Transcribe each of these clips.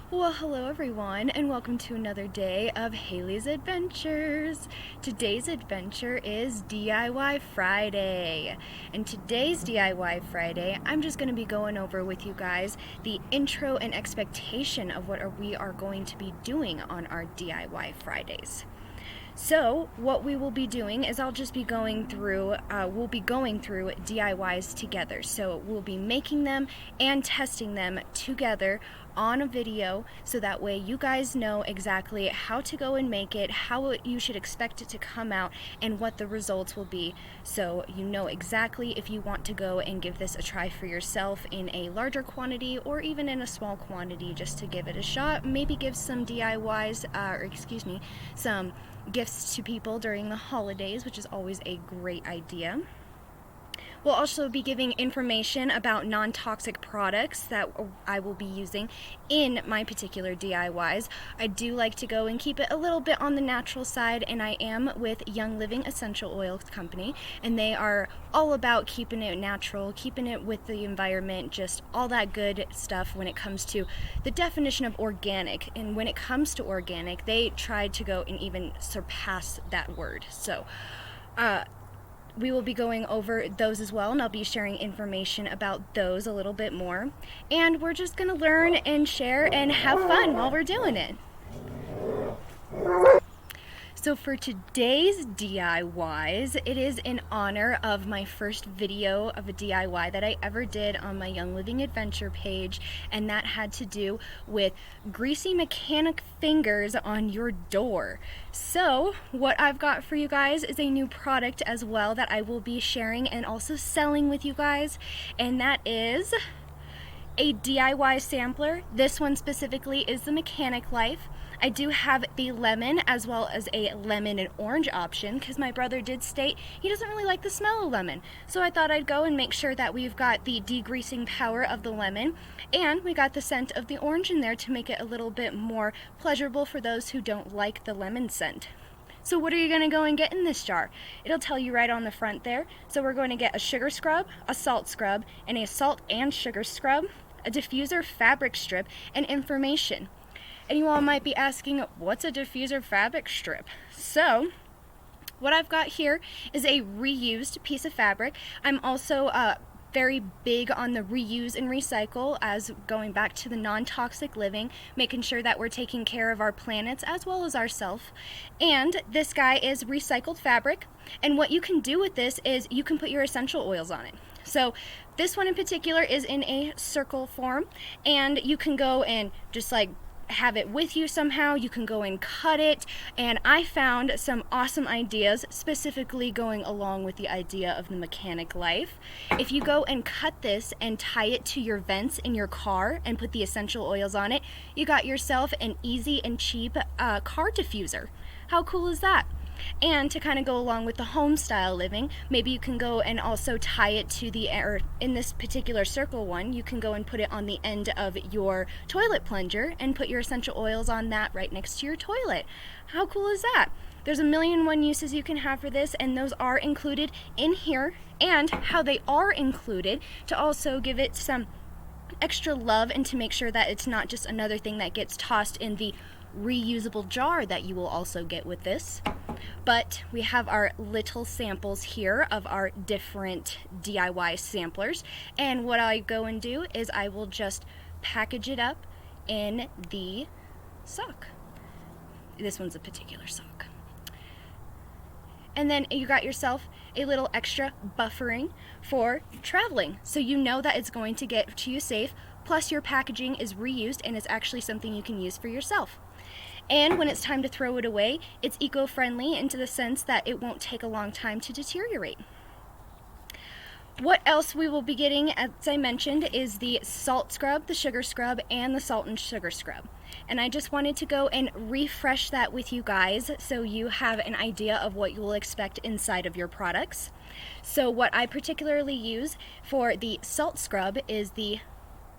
Well, hello everyone, and welcome to another day of Haley's Adventures. Today's adventure is DIY Friday. And today's DIY Friday, I'm just going to be going over with you guys the intro and expectation of what we are going to be doing on our DIY Fridays. So what we will be doing is we'll be going through DIYs together. So we'll be making them and testing them together on a video, so that way you guys know exactly how to go and make it, how you should expect it to come out, and what the results will be, so you know exactly if you want to go and give this a try for yourself in a larger quantity or even in a small quantity, just to give it a shot. Maybe give some some gifts to people during the holidays, which is always a great idea. We'll also be giving information about non-toxic products that I will be using in my particular DIYs. I do like to go and keep it a little bit on the natural side, and I am with Young Living Essential Oils Company, and they are all about keeping it natural, keeping it with the environment, just all that good stuff when it comes to the definition of organic. And when it comes to organic, they tried to go and even surpass that word. So, we will be going over those as well, and I'll be sharing information about those a little bit more. And we're just going to learn and share and have fun while we're doing it. So for today's DIYs, it is in honor of my first video of a DIY that I ever did on my Young Living Adventure page, and that had to do with greasy mechanic fingers on your door. So what I've got for you guys is a new product as well that I will be sharing and also selling with you guys, and that is a DIY sampler. This one specifically is the Mechanic Life. I do have the lemon as well as a lemon and orange option, because my brother did state he doesn't really like the smell of lemon. So I thought I'd go and make sure that we've got the degreasing power of the lemon, and we got the scent of the orange in there to make it a little bit more pleasurable for those who don't like the lemon scent. So what are you going to go and get in this jar? It'll tell you right on the front there. So we're going to get a sugar scrub, a salt scrub, and a salt and sugar scrub, a diffuser fabric strip, and information. And you all might be asking, what's a diffuser fabric strip? So what I've got here is a reused piece of fabric. I'm also very big on the reuse and recycle, as going back to the non-toxic living, making sure that we're taking care of our planets as well as ourselves. And this guy is recycled fabric, and what you can do with this is you can put your essential oils on it. So this one in particular is in a circle form, and you can go and just like have it with you somehow. You can go and cut it, and I found some awesome ideas specifically going along with the idea of the Mechanic Life. If you go and cut this and tie it to your vents in your car and put the essential oils on it, you got yourself an easy and cheap car diffuser. How cool is that? And to kind of go along with the home style living, maybe you can go and also tie it to the air. In this particular circle one, you can go and put it on the end of your toilet plunger and put your essential oils on that right next to your toilet. How cool is that? There's a million and one uses you can have for this, and those are included in here, and how they are included to also give it some extra love and to make sure that it's not just another thing that gets tossed in the reusable jar that you will also get with this. But we have our little samples here of our different DIY samplers, and what I go and do is I will just package it up in the sock. This one's a particular sock. And then you got yourself a little extra buffering for traveling, so you know that it's going to get to you safe, plus your packaging is reused and it's actually something you can use for yourself. And when it's time to throw it away, it's eco-friendly into the sense that it won't take a long time to deteriorate. What else we will be getting, as I mentioned, is the salt scrub, the sugar scrub, and the salt and sugar scrub. And I just wanted to go and refresh that with you guys so you have an idea of what you will expect inside of your products. So what I particularly use for the salt scrub is the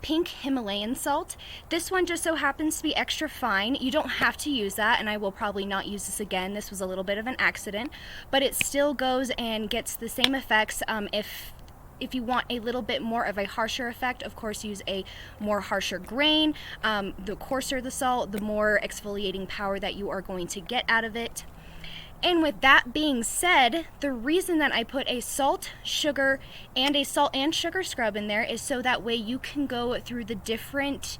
pink Himalayan salt. This one just so happens to be extra fine. You don't have to use that, and I will probably not use this again. This was a little bit of an accident, but it still goes and gets the same effects if you want a little bit more of a harsher effect, of course use a more harsher grain. The coarser the salt, the more exfoliating power that you are going to get out of it. And with that being said, the reason that I put a salt, sugar, and a salt and sugar scrub in there is so that way you can go through the different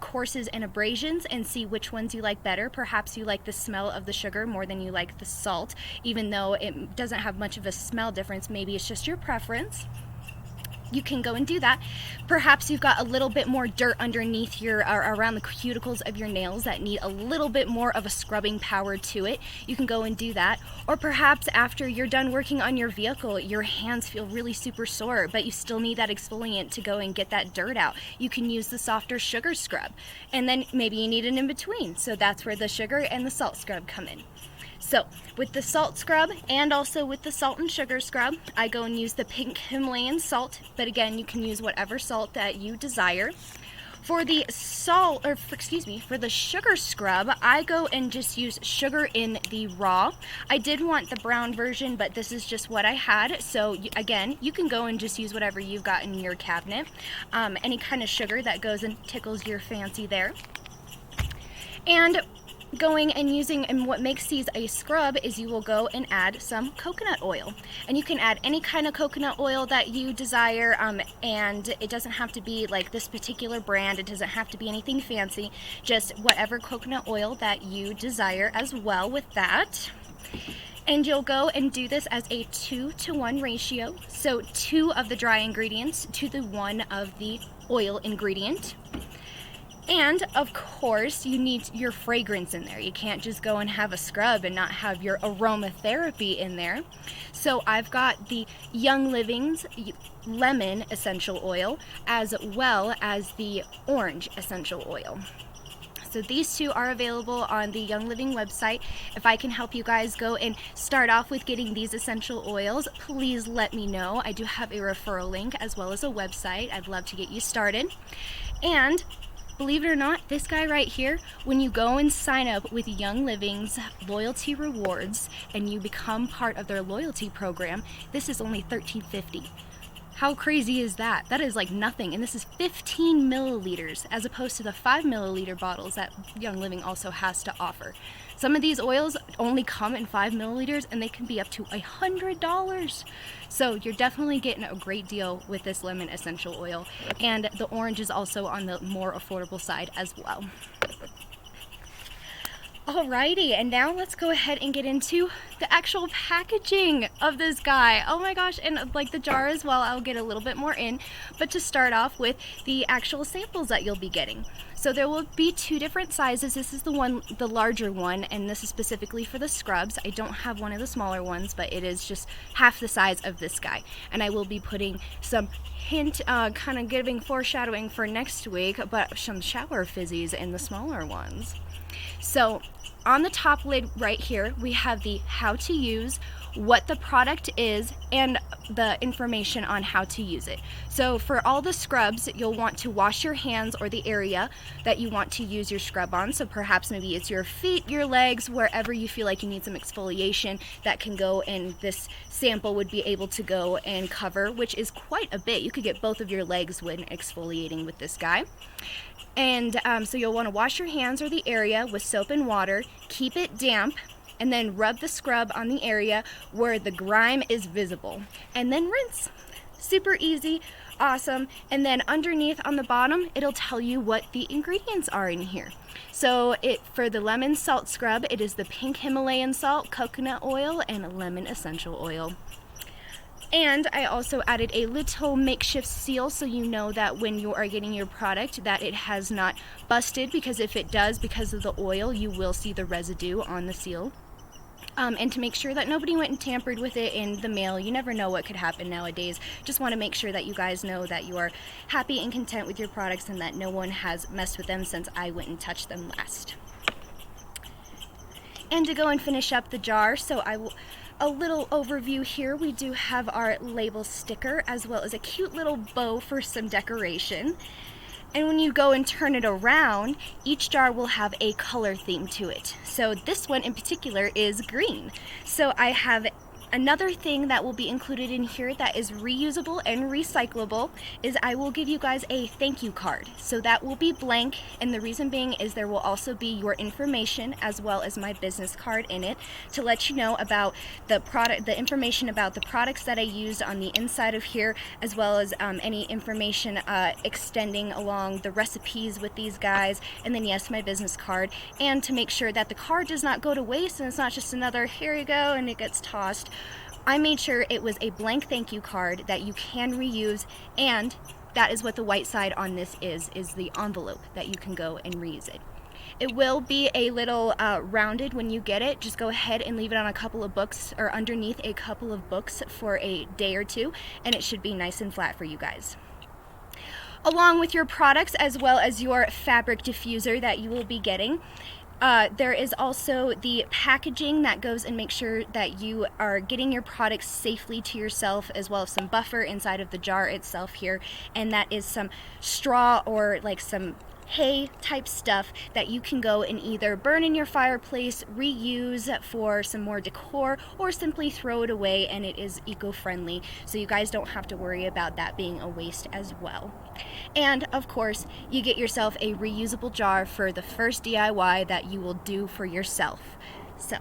courses and abrasions and see which ones you like better. Perhaps you like the smell of the sugar more than you like the salt, even though it doesn't have much of a smell difference. Maybe it's just your preference. You can go and do that. Perhaps you've got a little bit more dirt underneath your, or around the cuticles of your nails that need a little bit more of a scrubbing power to it. You can go and do that. Or perhaps after you're done working on your vehicle, your hands feel really super sore, but you still need that exfoliant to go and get that dirt out. You can use the softer sugar scrub. And then maybe you need an in-between. So that's where the sugar and the salt scrub come in. So with the salt scrub and also with the salt and sugar scrub, I go and use the pink Himalayan salt, but again, you can use whatever salt that you desire. For the salt, or for the sugar scrub, I go and just use sugar in the raw. I did want the brown version, but this is just what I had. So again, you can go and just use whatever you've got in your cabinet. Any kind of sugar that goes and tickles your fancy there. And going and using, and what makes these a scrub is you will go and add some coconut oil, and you can add any kind of coconut oil that you desire, and it doesn't have to be like this particular brand. It doesn't have to be anything fancy, just whatever coconut oil that you desire as well with that. And you'll go and do this as a 2-to-1 ratio, so 2 of the dry ingredients to the 1 of the oil ingredient. And of course, you need your fragrance in there. You can't just go and have a scrub and not have your aromatherapy in there. So I've got the Young Living's lemon essential oil as well as the orange essential oil. So these two are available on the Young Living website. If I can help you guys go and start off with getting these essential oils, please let me know. I do have a referral link as well as a website. I'd love to get you started. And believe it or not, this guy right here, when you go and sign up with Young Living's Loyalty Rewards and you become part of their loyalty program, this is only $13.50. How crazy is that? That is like nothing, and this is 15 milliliters as opposed to the 5 milliliter bottles that Young Living also has to offer. Some of these oils only come in 5 milliliters and they can be up to $100. So you're definitely getting a great deal with this lemon essential oil, and the orange is also on the more affordable side as well. Alrighty, and now let's go ahead and get into the actual packaging of this guy. Oh my gosh, and like the jar as well, I'll get a little bit more in, but to start off with the actual samples that you'll be getting. So there will be 2 different sizes. This is the larger one, and this is specifically for the scrubs. I don't have one of the smaller ones, but it is just half the size of this guy. And I will be putting some hint, kind of giving foreshadowing for next week, but some shower fizzies in the smaller ones. So on the top lid right here, we have the how to use, what the product is, and the information on how to use it. So for all the scrubs, you'll want to wash your hands or the area that you want to use your scrub on. So perhaps maybe it's your feet, your legs, wherever you feel like you need some exfoliation, that can go, and this sample would be able to go and cover, which is quite a bit. You could get both of your legs when exfoliating with this guy. And so you'll want to wash your hands or the area with soap and water, keep it damp, and then rub the scrub on the area where the grime is visible, and then rinse. Super easy, awesome. And then underneath on the bottom, it'll tell you what the ingredients are in here. So for the lemon salt scrub, it is the pink Himalayan salt, coconut oil, and lemon essential oil. And I also added a little makeshift seal so you know that when you are getting your product that it has not busted, because if it does, because of the oil, you will see the residue on the seal. And to make sure that nobody went and tampered with it in the mail. You never know what could happen nowadays. Just want to make sure that you guys know that you are happy and content with your products and that no one has messed with them since I went and touched them last. And to go and finish up the jar, so a little overview here. We do have our label sticker as well as a cute little bow for some decoration. And when you go and turn it around, each jar will have a color theme to it. So this one in particular is green. So I have Another thing that will be included in here that is reusable and recyclable is I will give you guys a thank you card. So that will be blank, and the reason being is there will also be your information as well as my business card in it to let you know about the product, the information about the products that I used on the inside of here, as well as any information extending along the recipes with these guys, and then yes, my business card, and to make sure that the card does not go to waste and it's not just another here you go and it gets tossed. I made sure it was a blank thank you card that you can reuse, and that is what the white side on this is the envelope that you can go and reuse it. It will be a little rounded when you get it. Just go ahead and leave it on a couple of books or underneath a couple of books for a day or two, and it should be nice and flat for you guys. Along with your products as well as your fabric diffuser that you will be getting, there is also the packaging that goes and makes sure that you are getting your products safely to yourself, as well as some buffer inside of the jar itself here, and that is some straw or like some hay type stuff that you can go and either burn in your fireplace, reuse for some more decor, or simply throw it away, and it is eco-friendly, so you guys don't have to worry about that being a waste as well. And of course, you get yourself a reusable jar for the first DIY that you will do for yourself. So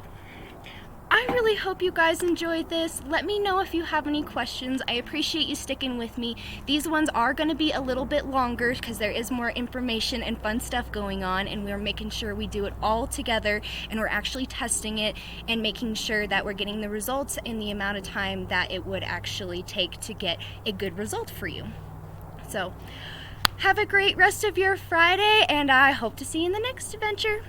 I really hope you guys enjoyed this. Let me know if you have any questions. I appreciate you sticking with me. These ones are going to be a little bit longer because there is more information and fun stuff going on, and we're making sure we do it all together, and we're actually testing it and making sure that we're getting the results in the amount of time that it would actually take to get a good result for you. So have a great rest of your Friday, and I hope to see you in the next adventure.